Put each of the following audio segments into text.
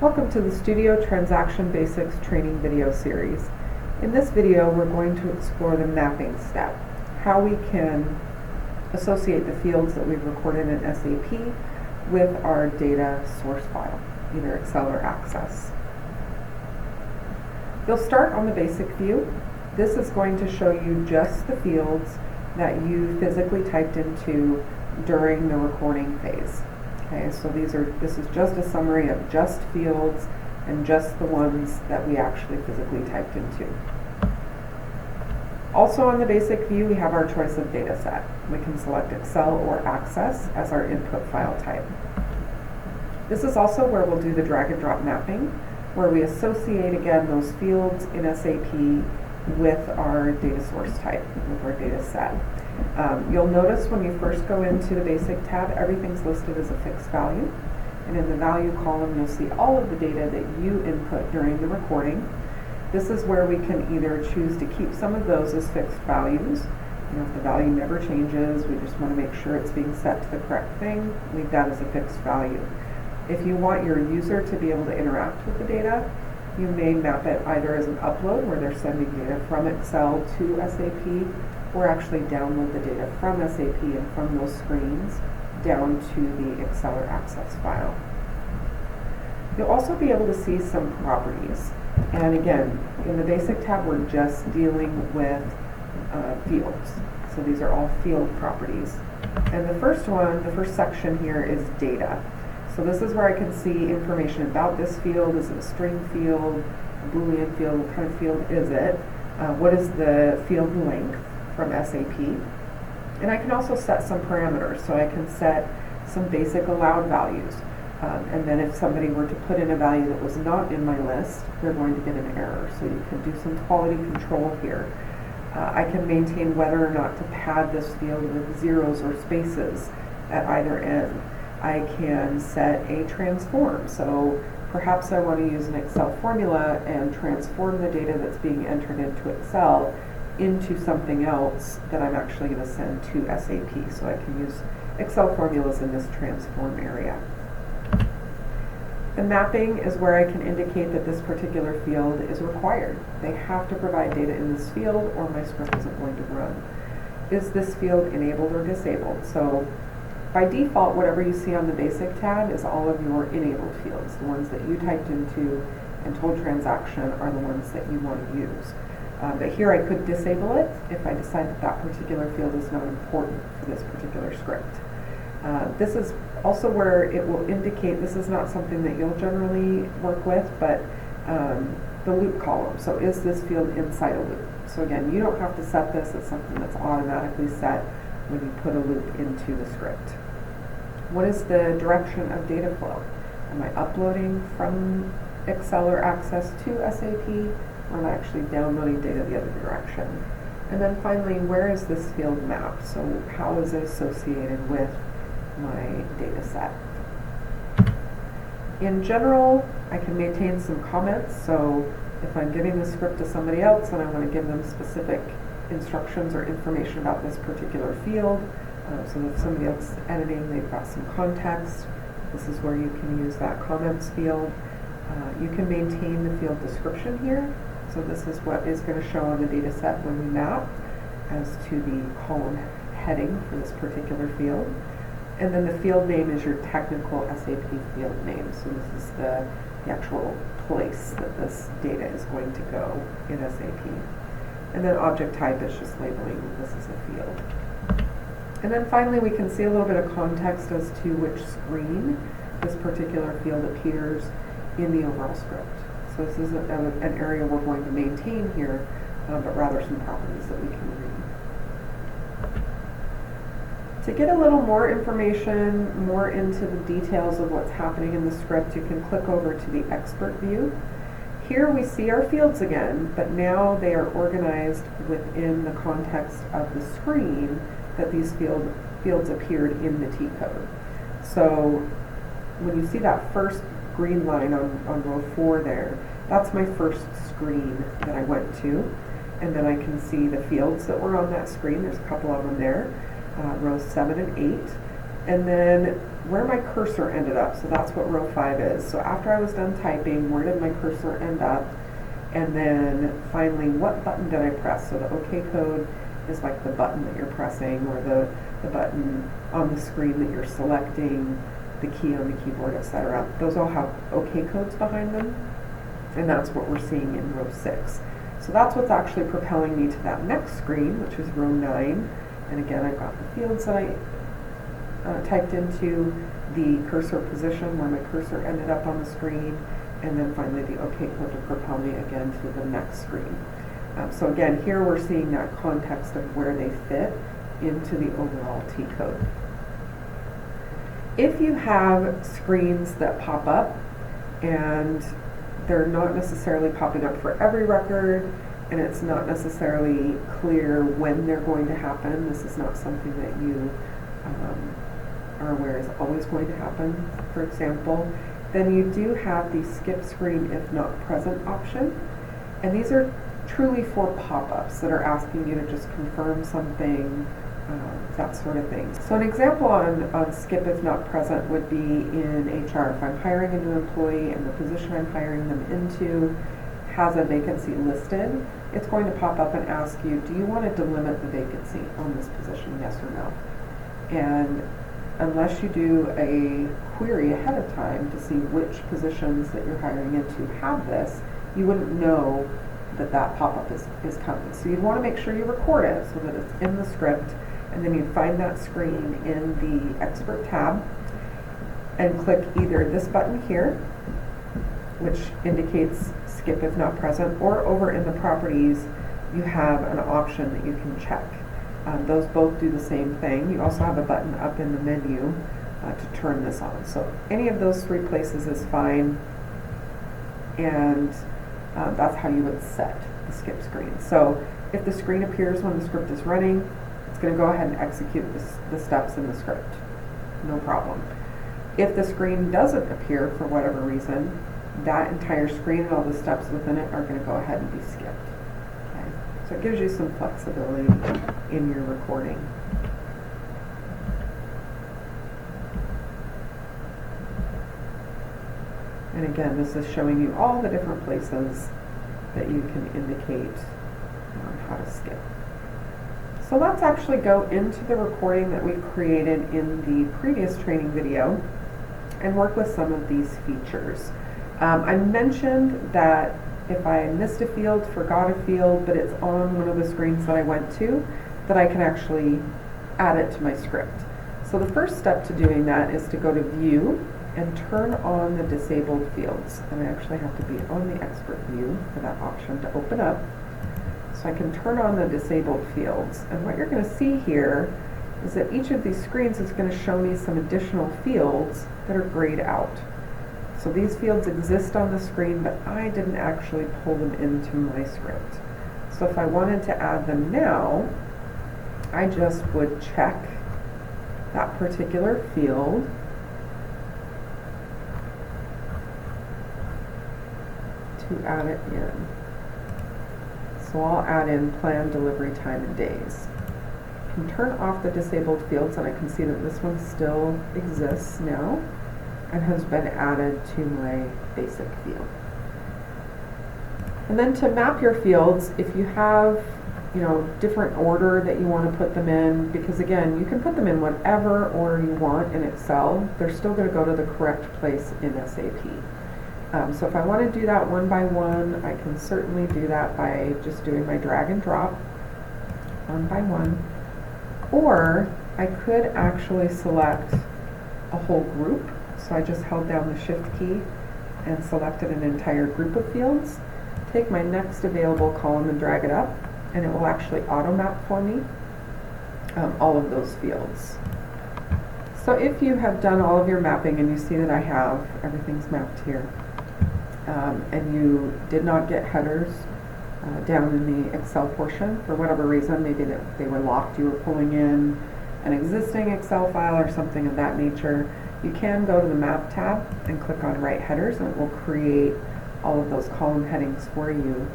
Welcome to the Studio Transaction Basics training video series. In this video, we're going to explore the mapping step, how we can associate the fields that we've recorded in SAP with our data source file, either Excel or Access. You'll start on the basic view. This is going to show you just the fields that you physically typed into during the recording phase. Okay, so this is just a summary of just fields and just the ones that we actually physically typed into. Also on the basic view, we have our choice of data set. We can select Excel or Access as our input file type. This is also where we'll do the drag and drop mapping, where we associate again those fields in SAP with our data source type, with our data set. You'll notice when you first go into the basic tab, everything's listed as a fixed value. And in the value column, you'll see all of the data that you input during the recording. This is where we can either choose to keep some of those as fixed values. If the value never changes, we just want to make sure it's being set to the correct thing, leave that as a fixed value. If you want your user to be able to interact with the data, you may map it either as an upload, where they're sending data from Excel to SAP, or actually download the data from SAP and from those screens down to the Excel or Access file. You'll also be able to see some properties. And again, in the basic tab, we're just dealing with fields. So these are all field properties. And the first section here is data. So this is where I can see information about this field. Is it a string field, a Boolean field? What kind of field is it? What is the field length from SAP? And I can also set some parameters. So I can set some basic allowed values. And then if somebody were to put in a value that was not in my list, they're going to get an error. So you can do some quality control here. I can maintain whether or not to pad this field with zeros or spaces at either end. I can set a transform. So perhaps I want to use an Excel formula and transform the data that's being entered into Excel into something else that I'm actually going to send to SAP. So I can use Excel formulas in this transform area. The mapping is where I can indicate that this particular field is required. They have to provide data in this field or my script isn't going to run. Is this field enabled or disabled? So by default, whatever you see on the basic tab is all of your enabled fields. The ones that you typed into and told transaction are the ones that you want to use. But here I could disable it if I decide that that particular field is not important for this particular script. This is also where it will indicate, this is not something that you'll generally work with, but the loop column. So is this field inside a loop? So again, you don't have to set this. It's something that's automatically set when you put a loop into the script. What is the direction of data flow? Am I uploading from Excel or Access to SAP, or am I actually downloading data the other direction? And then finally, where is this field mapped? So how is it associated with my data set? In general, I can maintain some comments. So if I'm giving the script to somebody else and I want to give them specific instructions or information about this particular field, so if somebody else is editing, they've got some context, this is where you can use that comments field. You can maintain the field description here. So this is what is going to show on the data set when we map as to the column heading for this particular field. And then the field name is your technical SAP field name. So this is the actual place that this data is going to go in SAP. And then object type is just labeling this as a field. And then finally we can see a little bit of context as to which screen this particular field appears in the overall script. So this isn't an area we're going to maintain here, but rather some properties that we can read. To get a little more information, more into the details of what's happening in the script, you can click over to the expert view. Here we see our fields again, but now they are organized within the context of the screen that these fields appeared in the T code. So when you see that first green line on row 4 there, that's my first screen that I went to. And then I can see the fields that were on that screen. There's a couple of them there, rows 7 and 8. And then where my cursor ended up. So that's what row 5 is. So after I was done typing, where did my cursor end up? And then finally, what button did I press? So the OK code is like the button that you're pressing, or the button on the screen that you're selecting, the key on the keyboard, etc. Those all have OK codes behind them, and that's what we're seeing in row 6. So that's what's actually propelling me to that next screen, which is row 9. And again, I've got the fields that I typed into, the cursor position, where my cursor ended up on the screen, and then finally the OK code to propel me again to the next screen. So again, here we're seeing that context of where they fit into the overall T code. If you have screens that pop up and they're not necessarily popping up for every record, and it's not necessarily clear when they're going to happen, this is not something that you are aware is always going to happen, for example, then you do have the skip screen if not present option. And these are truly for pop-ups that are asking you to just confirm something, that sort of thing. So an example on skip if not present would be in HR. If I'm hiring a new employee and the position I'm hiring them into has a vacancy listed, it's going to pop up and ask you, do you want to delimit the vacancy on this position, yes or no? And unless you do a query ahead of time to see which positions that you're hiring into have this, you wouldn't know that that pop-up is coming. So you'd want to make sure you record it so that it's in the script, and then you'd find that screen in the Expert tab and click either this button here, which indicates skip if not present, or over in the properties you have an option that you can check. Those both do the same thing. You also have a button up in the menu to turn this on. So any of those 3 places is fine, and that's how you would set the skip screen. So if the screen appears when the script is running, it's going to go ahead and execute the steps in the script. No problem. If the screen doesn't appear for whatever reason, that entire screen and all the steps within it are going to go ahead and be skipped. Okay? So it gives you some flexibility in your recording. And again, this is showing you all the different places that you can indicate how to skip. So let's actually go into the recording that we created in the previous training video and work with some of these features. I mentioned that if I missed a field, forgot a field, but it's on one of the screens that I went to, that I can actually add it to my script. So the first step to doing that is to go to View and turn on the disabled fields. And I actually have to be on the Expert view for that option to open up. So I can turn on the disabled fields. And what you're going to see here is that each of these screens is going to show me some additional fields that are grayed out. So these fields exist on the screen, but I didn't actually pull them into my script. So if I wanted to add them now, I just would check that particular field to add it in. So I'll add in planned delivery time and days. I can turn off the disabled fields, and I can see that this one still exists now and has been added to my basic field. And then to map your fields, if you have different order that you want to put them in, because again, you can put them in whatever order you want in Excel, they're still going to go to the correct place in SAP. So if I want to do that one by one, I can certainly do that by just doing my drag and drop one by one. Or I could actually select a whole group. So I just held down the Shift key and selected an entire group of fields. Take my next available column and drag it up, and it will actually auto map for me all of those fields. So if you have done all of your mapping and you see that I have everything's mapped here, and you did not get headers down in the Excel portion for whatever reason, maybe that they were locked, you were pulling in an existing Excel file or something of that nature, you can go to the Map tab and click on Write Headers, and it will create all of those column headings for you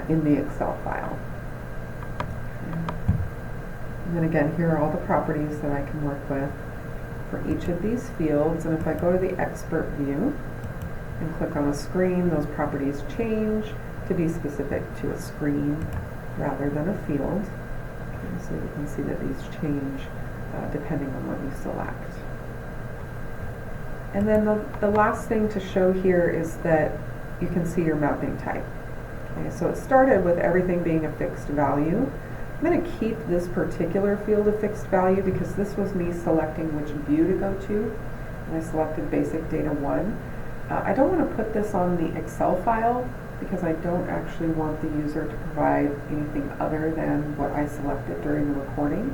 in the Excel file. And then again, here are all the properties that I can work with. for each of these fields, and if I go to the expert view and click on a screen, those properties change to be specific to a screen rather than a field. Okay, so you can see that these change depending on what you select. And then the last thing to show here is that you can see your mapping type. Okay, so it started with everything being a fixed value. I'm going to keep this particular field a fixed value because this was me selecting which view to go to, and I selected basic data 1. I don't want to put this on the Excel file because I don't actually want the user to provide anything other than what I selected during the recording.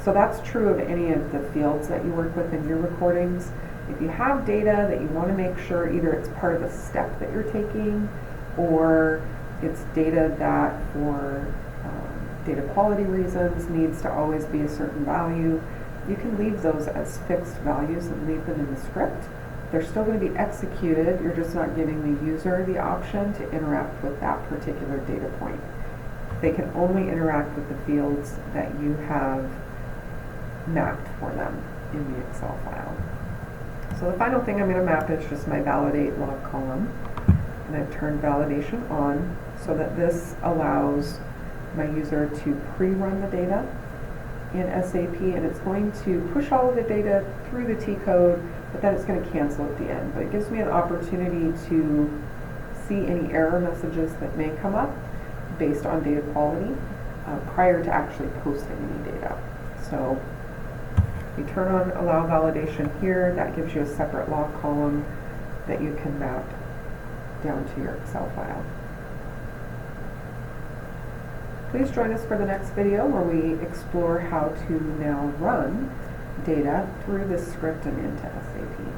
So that's true of any of the fields that you work with in your recordings. If you have data that you want to make sure either it's part of a step that you're taking or it's data that for data quality reasons needs to always be a certain value, you can leave those as fixed values and leave them in the script. They're still going to be executed, you're just not giving the user the option to interact with that particular data point. They can only interact with the fields that you have mapped for them in the Excel file. So the final thing I'm going to map is just my validate log column, and I've turned validation on so that this allows my user to pre-run the data in SAP, and it's going to push all of the data through the T-code, but then it's going to cancel at the end. But it gives me an opportunity to see any error messages that may come up based on data quality prior to actually posting any data. So you turn on allow validation here, that gives you a separate log column that you can map down to your Excel file. Please join us for the next video where we explore how to now run data through this script and into SAP.